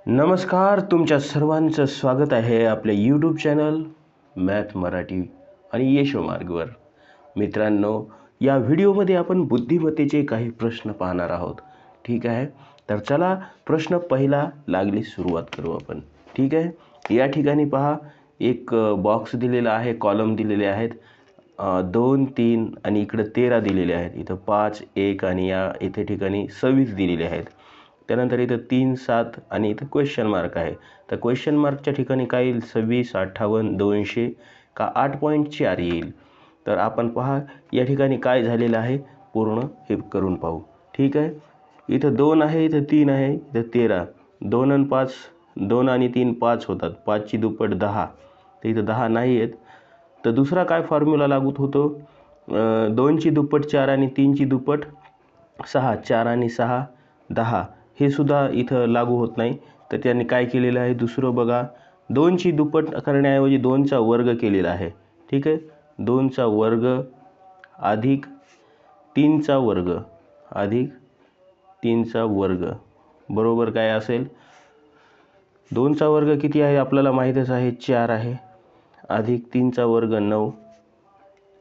नमस्कार, तुमच्या सर्वांचं स्वागत आहे आपल्या यूट्यूब चॅनल मॅथ मराठी आणि यशोमार्गवर. मित्रांनो, या व्हिडिओमध्ये आपण बुद्धिमत्तेचे काही प्रश्न पाहणार आहोत. ठीक आहे, तर चला प्रश्न पहिला लागली सुरुवात करू आपण. ठीक आहे, या ठिकाणी पहा एक बॉक्स दिलेला आहे, कॉलम दिलेले आहेत 2, 3 आणि इकडे 13 दिलेले आहेत. इथं 5, 1 आणि या इथे ठिकाणी 26 दिलेले आहेत. त्यानंतर इथं 3, 7 आणि इथं क्वेश्चन मार्क आहे. तर क्वेश्चन मार्कच्या ठिकाणी काय येईल? 26, 58, 200 का 8.4 येईल. तर आपण पहा या ठिकाणी काय झालेलं आहे पूर्ण हे करून पाहू. ठीक आहे, इथं 2 आहे, इथं 3 आहे, इथं 13. 2 आणि 5, 2 आणि 3 5 होतात. 5ची दुप्पट 10, तर इथं 10 नाही आहेत. तर दुसरा काय फॉर्म्युला लागू होतो? 2ची दुप्पट 4 आणि 3ची दुप्पट 6. 4 आणि 6 10, हे सुद्धा इथं लागू होत नाही. तर त्यांनी काय केलेलं आहे दुसरं बघा, 2ची दुप्पट करण्याऐवजी 2चा वर्ग केलेला आहे. ठीक आहे, 2चा वर्ग अधिक 3चा वर्ग अधिक 3चा वर्ग बरोबर काय असेल? 2चा वर्ग किती आहे आपल्याला माहीतच आहे, 4 आहे, अधिक 3चा वर्ग 9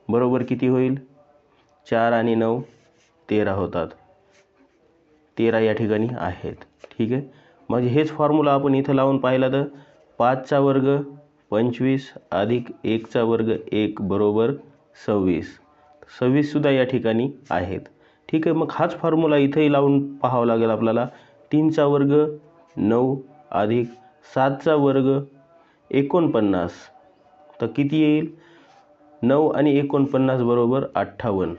बरोबर किती होईल? 4 आणि 9 13 होतात. 13 या ठिकाणी आहेत. ठीक आहे, म्हणजे हेच फॉर्म्युला आपण इथं लावून पाहिला तर 5चा वर्ग 25 अधिक 1चा वर्ग 1 बरोबर 26. 26 सुद्धा या ठिकाणी आहेत. ठीक आहे, मग हाच फॉर्म्युला इथंही लावून पाहावं लागेल आपल्याला. 3चा वर्ग 9 अधिक 7चा वर्ग 49, तर किती येईल? 9 आणि 49 बरोबर 58.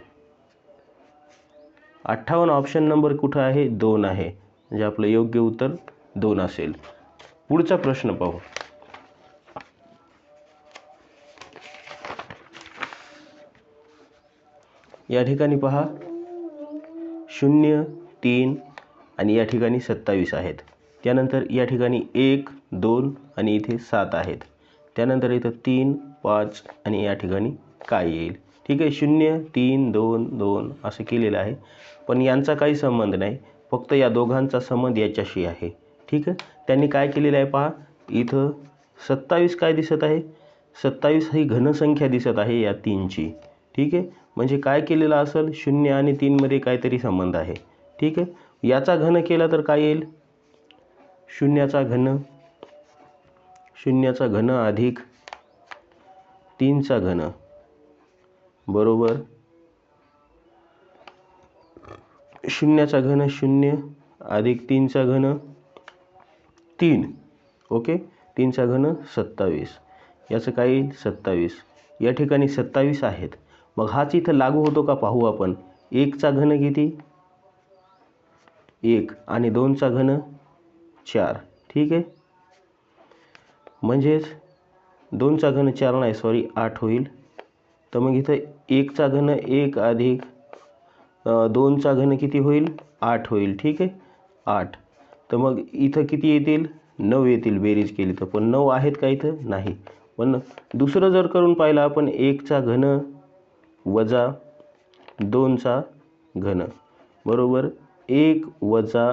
58 ऑप्शन नंबर कुठं आहे? 2 आहे, म्हणजे आपलं योग्य उत्तर 2 असेल. पुढचा प्रश्न पाहू. या ठिकाणी पहा 0, 3 आणि या ठिकाणी 27 आहेत. त्यानंतर या ठिकाणी 1, 2 आणि इथे 7 आहेत. त्यानंतर इथं 3, 5 आणि या ठिकाणी काय येईल? ठीक आहे, 0, 3, 2, 2 असं केलेलं आहे, पण यांचा काही संबंध नाही, फक्त या दोघांचा संबंध याच्याशी आहे. ठीक आहे, त्यांनी काय केलेलं आहे पहा, इथं 27 काय दिसत आहे? 27 ही घनसंख्या दिसत आहे या 3ची. ठीक आहे, म्हणजे काय केलेलं असेल? 0 आणि 3 मध्ये काहीतरी संबंध आहे. ठीक आहे, याचा घन केला तर काय येईल? शून्याचा घन अधिक 3चा घन बरोबर 0चा घन 0 अधिक 3चा घन 3. ओके, 3चा घन 27, याचं काय येईल? 27. या ठिकाणी 27 आहेत. मग हाच इथं लागू होतो का पाहू आपण. 1चा घन किती? 1 आणि 2चा घन 4. ठीक आहे, म्हणजेच 2चा घन 4 नाही, सॉरी 8 होईल. तर मग इथं 1चा घन 1 अधिक 2चा घन किती होईल? 8 होईल. ठीक आहे, 8. तर मग इथं किती येतील? 9 येतील बेरीज केली तर. पण 9 आहेत का इथं? नाही. पण दुसरं जर करून पाहिलं आपण, 1चा घन वजा 2चा घन बरोबर 1 वजा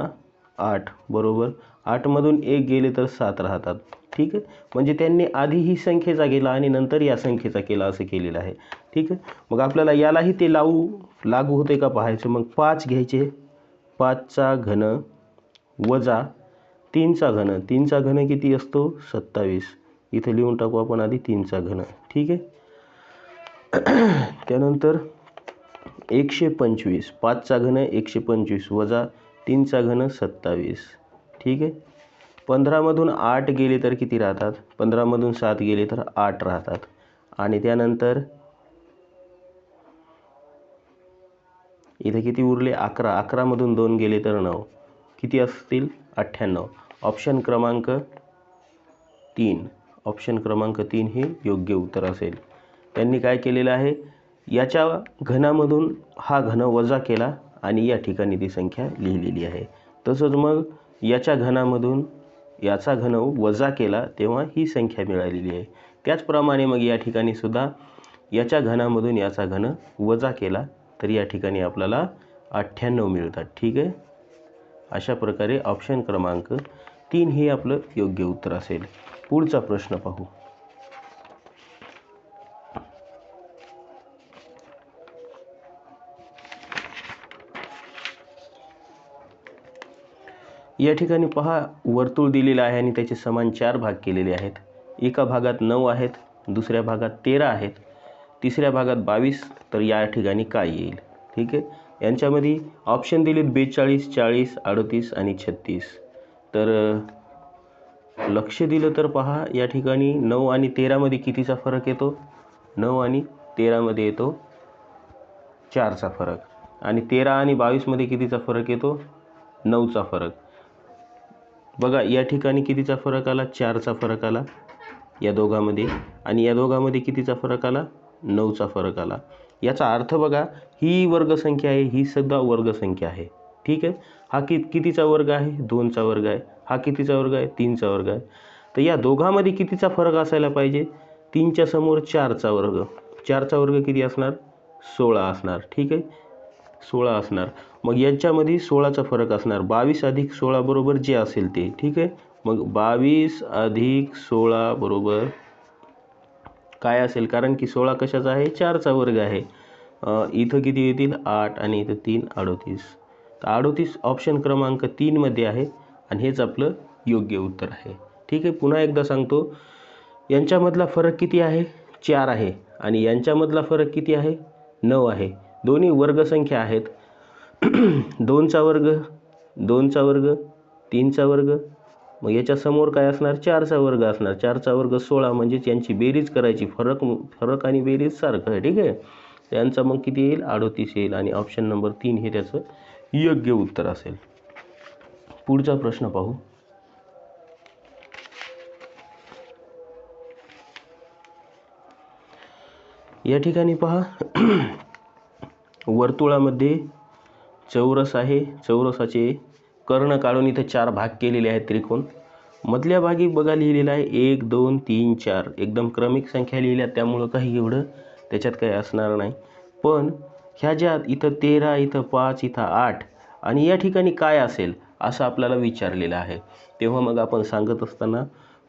8 बरोबर 8मधून 1 गेले तर 7 राहतात. ठीक आहे, म्हणजे त्यांनी आधी ही संख्येचा केला आणि नंतर या संख्येचा केला असं केलेलं आहे. ठीक आहे, मग आपल्याला यालाही ते लागू होते का पाहायचं. मग 5 घ्यायचे, 5चा घन वजा 3चा घन. 3चा घन किती असतो? 27. इथे लिहून टाकू आपण आधी 3चा घन. ठीक आहे, त्यानंतर 125. 5चा घन 125 वजा 3चा घन 27. ठीक आहे, 15मधून 8 गेले तर किती राहतात? 15मधून 7 गेले तर 8 राहतात. आणि त्यानंतर इथे किती उरले? 11. 11मधून 2 गेले तर 9. किती असतील? 98. ऑप्शन क्रमांक 3. ऑप्शन क्रमांक 3 हे योग्य उत्तर असेल. त्यांनी काय केलेलं आहे, याच्या घनामधून हा घन वजा केला आणि या ठिकाणी ती संख्या लिहिलेली आहे. तसंच मग याच्या घनामधून याचा घन वजा केला तेव्हा ही संख्या मिळालेली आहे. त्याचप्रमाणे मग या ठिकाणी सुद्धा याच्या घनामधून याचा घन वजा केला तर या ठिकाणी आपल्याला 98 मिळतात. ठीक आहे, अशा प्रकारे ऑप्शन क्रमांक 3 हे आपलं योग्य उत्तर असेल. पुढचा प्रश्न पाहू. या ठिकाणी पहा, वर्तुळ दिलेलं आहे आणि त्याचे समान 4 भाग केलेले आहेत. एका भागात 9 आहेत, दुसऱ्या भागात 13 आहेत, तिसऱ्या भागात 22. तर या ठिकाणी काय येईल? ठीक आहे, यांच्यामध्ये ऑप्शन दिलेत 42, 40, 38 आणि 36. तर लक्ष दिलं तर पहा, या ठिकाणी 9 आणि 13 मध्ये कितीचा फरक येतो? 9 आणि 13 मध्ये येतो 4चा फरक. आणि 13 आणि 22 मध्ये कितीचा फरक येतो? 9चा फरक. बघा, या ठिकाणी कितीचा फरक आला? 4चा फरक आला या दोघांमध्ये. आणि या दोघांमध्ये कितीचा फरक आला? 9चा फरक आला. याचा अर्थ बघा, ही वर्गसंख्या आहे, ही सुद्धा वर्गसंख्या आहे. ठीक आहे, हा कितीचा वर्ग आहे? 2चा वर्ग आहे. हा कितीचा वर्ग आहे? 3चा वर्ग आहे. तर या दोघांमध्ये कितीचा फरक असायला पाहिजे? 3च्या समोर 4चा वर्ग. 4चा वर्ग किती असणार? 16 असणार. ठीक आहे, 16 असणार. मग यांच्यामध्ये 16चा फरक असणार. 22 अधिक 16 बरोबर जे असेल ते. ठीक आहे, मग 22 अधिक 16 बरोबर काय असेल? कारण की 16 कशाचा आहे? 4चा वर्ग आहे. इथं किती येतील? 8 आणि इथं 3, 38. तर 38 ऑप्शन क्रमांक 3 मध्ये आहे आणि हेच आपलं योग्य उत्तर आहे. ठीक आहे, पुन्हा एकदा सांगतो, यांच्यामधला फरक किती आहे? 4 आहे. आणि यांच्यामधला फरक किती आहे? 9 आहे. दोन्ही वर्गसंख्या आहेत. 2चा वर्ग, 2चा वर्ग, 3चा वर्ग. मग याच्या समोर काय असणार? 4चा वर्ग असणार. 4चा वर्ग 16, म्हणजेच यांची बेरीज करायची. फरक आणि बेरीज सारखं आहे. ठीक आहे, यांचा मग किती येईल? 38 येईल. आणि ऑप्शन नंबर 3 हे त्याचं योग्य उत्तर असेल. पुढचा प्रश्न पाहू. या ठिकाणी पहा, वर्तुळामध्ये चौरस आहे. चौरसाचे कर्ण काढून इथे 4 भाग केलेले आहेत, त्रिकोण. मधल्या भागी बघा लिहिलेलं आहे 1, 2, 3, 4. एकदम क्रमिक संख्या लिहिल्या, त्यामुळं काही एवढं त्याच्यात काही असणार नाही. पण ह्या ज्या इथं 13, इथं 5, इथं 8 आणि या ठिकाणी काय असेल असं आपल्याला विचारलेलं आहे. तेव्हा मग आपण सांगत असताना,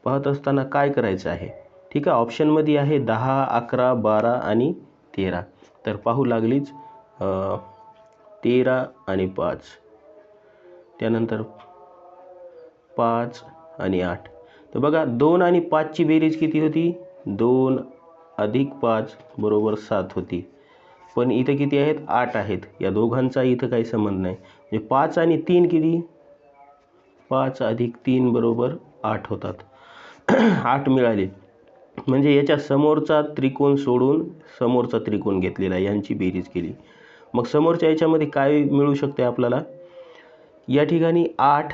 पाहत असताना काय करायचं आहे? ठीक आहे, ऑप्शनमध्ये आहे 10, 11, 12 आणि 13. तर पाहू लागलीच 13 आणि 5, त्यानंतर 5 आणि 8. तर बघा, 2 आणि 5ची बेरीज किती होती? 2 अधिक 5 बरोबर 7 होती. पण इथं किती आहेत? 8 आहेत. या दोघांचा इथं काही संबंध नाही. म्हणजे 5 आणि 3 किती? 5 अधिक 3 बरोबर 8 होतात. 8 मिळाले. म्हणजे याच्या समोरचा त्रिकोण सोडून समोरचा त्रिकोण घेतलेला, यांची बेरीज केली. मग समोरच्या याच्यामध्ये काय मिळू शकते आपल्याला? या ठिकाणी 8,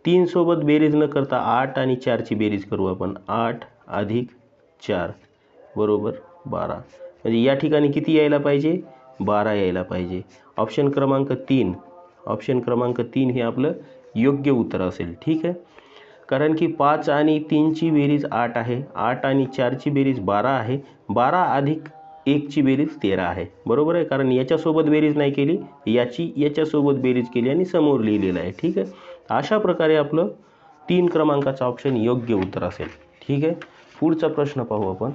3 सोबत बेरीज न करता 8 आणि 4ची बेरीज करू आपण. 8 अधिक 4 बरोबर 12. म्हणजे या ठिकाणी किती यायला पाहिजे? 12 यायला पाहिजे. ऑप्शन क्रमांक 3, ऑप्शन क्रमांक 3 हे आपलं योग्य उत्तर असेल. ठीक आहे, कारण की 5 आणि 3ची बेरीज 8 आहे, 8 आणि 4ची बेरीज 12 आहे, 12 अधिक 1ची बेरीज 13 आहे. बरोबर आहे, कारण याच्यासोबत बेरीज नाही केली, याच्यासोबत बेरीज केली आणि समोर लिहिलेलं आहे. ठीक आहे, अशा प्रकारे आपलं 3 क्रमांकाचा ऑप्शन योग्य उत्तर असेल. ठीक आहे, पुढचा प्रश्न पाहू आपण.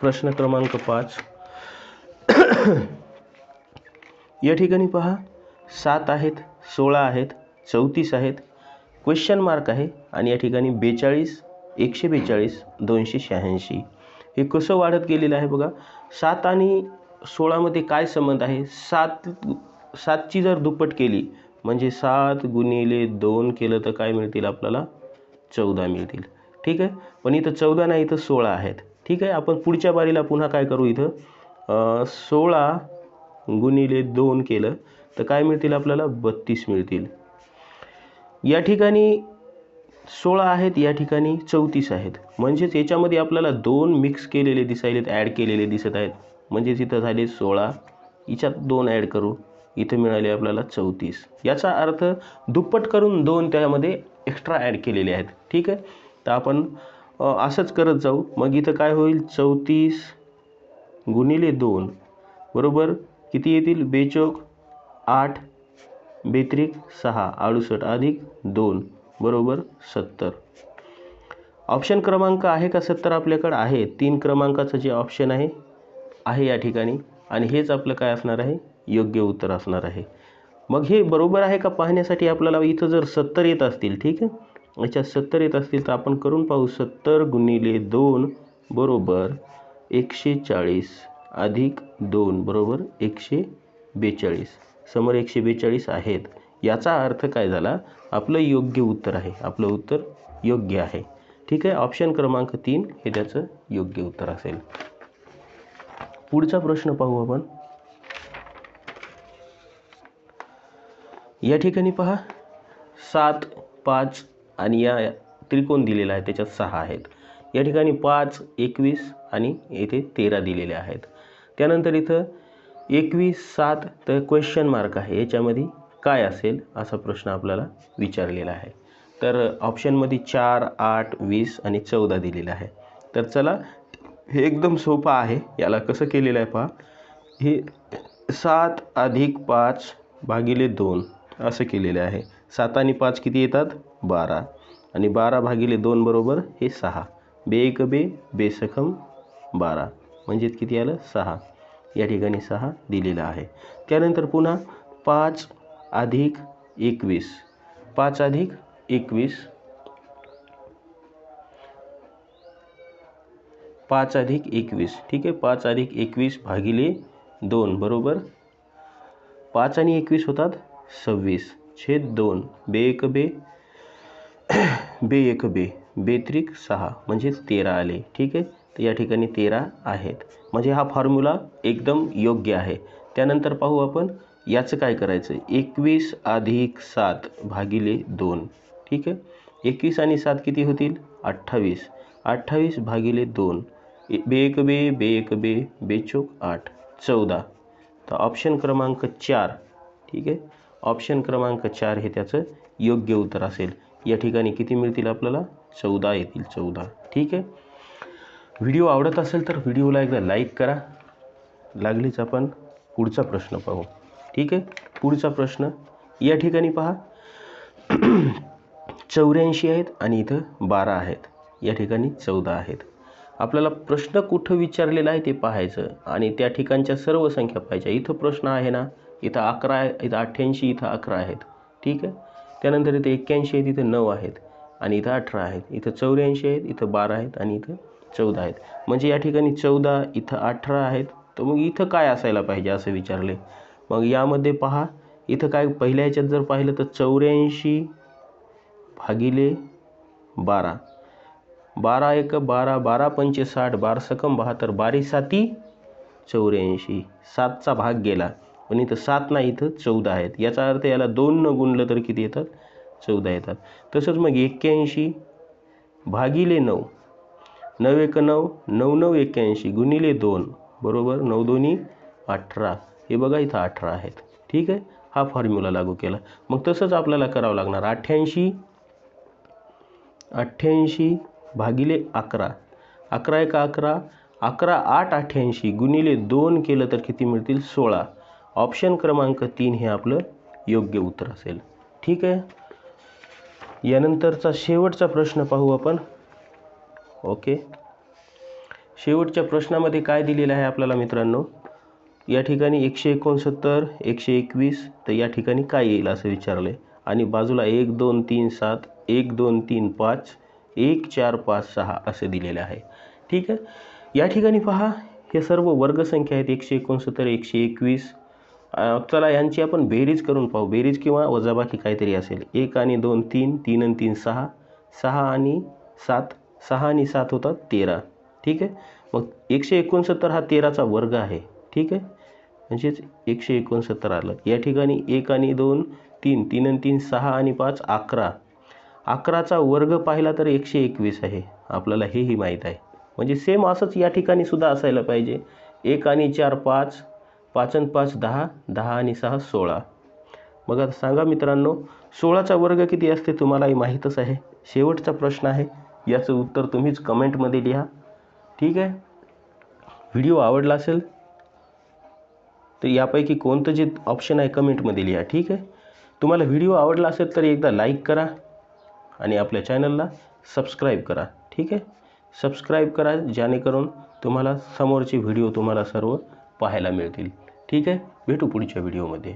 प्रश्न क्रमांक 5. या ठिकाणी पहा, 7 आहेत, 16 आहेत, 34 आहेत, क्वेश्चन मार्क आहे आणि या ठिकाणी 42, 142, 286. हे कसं वाढत गेलेलं आहे बघा. 7 आणि 16 मध्ये काय संबंध आहे? 7ची जर दुप्पट केली म्हणजे 7 गुणिले 2 केलं तर काय मिळतील आपल्याला? 14 मिळतील. ठीक आहे, पण इथं 14 नाही, इथं 16 आहेत. ठीक आहे, आपण पुढच्या बारीला पुन्हा काय करू? इथं 16 गुणिले 2 केलं तर काय मिळतील आपल्याला? 32 मिळतील. या ठिकाणी 16 आहेत, या ठिकाणी 34 आहेत. म्हणजेच याच्यामध्ये आपल्याला 2 मिक्स केलेले दिसायलेत, ॲड केलेले दिसत आहेत. म्हणजेच इथं झाले 16, याच्यात 2 ॲड करू, इथं मिळाले आपल्याला 34. याचा अर्थ दुप्पट करून 2 त्यामध्ये एक्स्ट्रा ॲड केलेले आहेत. ठीक आहे, तर आपण असंच करत जाऊ. मग इथं काय होईल? 34 गुणिले 2 बरोबर किती येतील? 42, 8 बेत्रिक 6 68 अधिक 2 बरोबर 70. ऑप्शन क्रमांक आहे का 70 आपल्याकडे आहे. 3 क्रमांकाचं जे ऑप्शन आहे या ठिकाणी आणि हेच आपलं काय असणार आहे, योग्य उत्तर असणार आहे. मग हे बरोबर आहे का पाहण्यासाठी आपल्याला इथं जर 70 येत असतील, ठीक आहे, याच्यात 70 येत असतील तर आपण करून पाहू. 70 गुणिले 2 बरोबर 140 अधिक 2 बरोबर 142. समोर 142 आहेत. याचा अर्थ काय झाला, आपलं योग्य उत्तर आहे, आपलं उत्तर योग्य आहे. ठीक आहे, ऑप्शन क्रमांक 3 हे त्याचं योग्य उत्तर असेल. पुढचा प्रश्न पाहू आपण. या ठिकाणी पहा 7 5 आणि या त्रिकोण दिलेला आहे त्याच्यात 6 आहेत. या ठिकाणी 5 21 आणि येथे 13 दिलेले आहेत. त्यानंतर इथं 21 7 तर क्वेश्चन मार्क आहे, याच्यामध्ये काय असेल असा प्रश्न आपल्याला विचारलेला आहे. तर ऑप्शनमध्ये 4 8 20 आणि 14 दिलेला आहे. तर चला हे एकदम सोपं आहे. याला कसं केलेलं आहे पहा, हे 7 अधिक 5 भागिले 2 असं केलेलं आहे. 7 आणि 5 किती येतात, 12 आणि 12 भागिले 2 बरोबर हे 6. बे बेसखम 12 म्हणजे किती आलं, 6. या ठिकाणी 6 दिलेला आहे. त्यानंतर पुन्हा 5 अधिक 21 5 अधिक 21 5 अधिक 21 ठीक आहे. 5 अधिक 21 भागिले 2 बरोबर 5 आणि 21 होतात 26 छेद 2 बे बेत्रिक 6 म्हणजे 13 आले. ठीक आहे, तर या ठिकाणी 13 आहेत. म्हणजे हा फॉर्म्युला एकदम योग्य आहे. त्यानंतर पाहू आपण याचं काय करायचं. 21 अधिक 7 भागिले 2 ठीक आहे. 21 आणि 7 किती होतील, 28. 28 भागिले 2 बेचोक 8 14. तर ऑप्शन क्रमांक 4 ठीक आहे, ऑप्शन क्रमांक 4 हे त्याचं योग्य उत्तर असेल. या ठिकाणी किती मिळतील आपल्याला, 14 येतील, 14. ठीक आहे. व्हिडिओ आवडत असेल तर व्हिडिओला एकदा लाईक करा. लागलीच आपण पुढचा प्रश्न पाहू. ठीक आहे, पुढचा प्रश्न या ठिकाणी पहा 84 आहेत आणि इथं 12 आहेत. या ठिकाणी 14 आहेत. आपल्याला प्रश्न कुठं विचारलेला आहे ते पाहायचं आणि त्या ठिकाणच्या सर्व संख्या पाहायच्या. इथं प्रश्न आहे ना, इथं 11 आहे, इथं 88, इथं 11 आहेत. ठीक आहे. त्यानंतर इथं 81 आहेत, इथं 9 आहेत आणि इथं 18 आहेत. इथं 84 आहेत, इथं 12 आहेत आणि इथं 14 आहेत. म्हणजे या ठिकाणी 14, इथं 18 आहेत. तर मग इथं काय असायला पाहिजे असं विचारले. मग यामध्ये पहा इथं काय, पहिल्या ह्याच्यात जर पाहिलं तर 84 भागिले 12 12 एक 12 12 पंचे 60 12 सकम 72 12 साती 84. 7चा भाग गेला पण इथं 7 नाही, इथं 14 आहेत. याचा अर्थ याला 2 न गुणलं तर किती येतात, 14 येतात. तसंच मग 81 भागिले 9 9 एक 9 9 9 81 गुणिले 2 बरोबर 9 दोन्ही 18. हे बघा इथं 18 आहेत. ठीक आहे, हा फॉर्म्युला लागू केला. मग तसंच आपल्याला करावं लागणार. 88 भागिले 11 11 एक 11 11 8 88 गुणिले 2 केलं तर किती मिळतील, 16. ऑप्शन क्रमांक 3 हे आपलं योग्य उत्तर असेल. ठीक आहे. यानंतरचा शेवटचा प्रश्न पाहू आपण. ओके, शेवटच्या प्रश्नामध्ये काय दिलेलं आहे आपल्याला मित्रांनो, या ठिकाणी 169 121 तर या ठिकाणी काय येईल असं विचारलं आहे आणि बाजूला 1 2 3 7 1 2 3 5 1 4 5 6 असे दिलेले आहे. ठीक आहे. या ठिकाणी पहा हे सर्व वर्गसंख्या आहेत. 169 121. चला यांची आपण बेरीज करून पाहू. बेरीज किंवा वजाबाकी काहीतरी असेल. 1 आणि 2 3 3 आणि 3 6 6 आणि 7 6 आणि 7 होतात 13. ठीक आहे. मग 169 हा 13चा वर्ग आहे. ठीक आहे, म्हणजेच 169 आलं. या ठिकाणी 1 आणि 2 3 3 आणि 3 6 आणि 5 11. 11चा वर्ग पाहिला तर 121 आहे. आपल्याला हेही माहीत आहे. म्हणजे सेम असंच या ठिकाणी सुद्धा असायला पाहिजे. 1 आणि 4 5 5 आणि 5 10 10 आणि 6 16. मग आता सांगा मित्रांनो 16चा वर्ग किती असते तुम्हालाही माहीतच आहे. शेवटचा प्रश्न आहे, याचं उत्तर तुम्हीच कमेंटमध्ये लिहा. ठीक आहे. व्हिडिओ आवडला असेल तर यापैकी कोणतं जे ऑप्शन आहे कमेंटमध्ये लिहा. ठीक आहे. तुम्हाला व्हिडिओ आवडला असेल तर एकदा लाईक करा आणि आपल्या चॅनलला सबस्क्राईब करा. ठीक आहे, सबस्क्राईब करा जेणेकरून तुम्हाला समोरचे व्हिडिओ तुम्हाला सर्व पाहायला मिळतील. ठीक आहे, भेटू पुढच्या व्हिडिओमध्ये.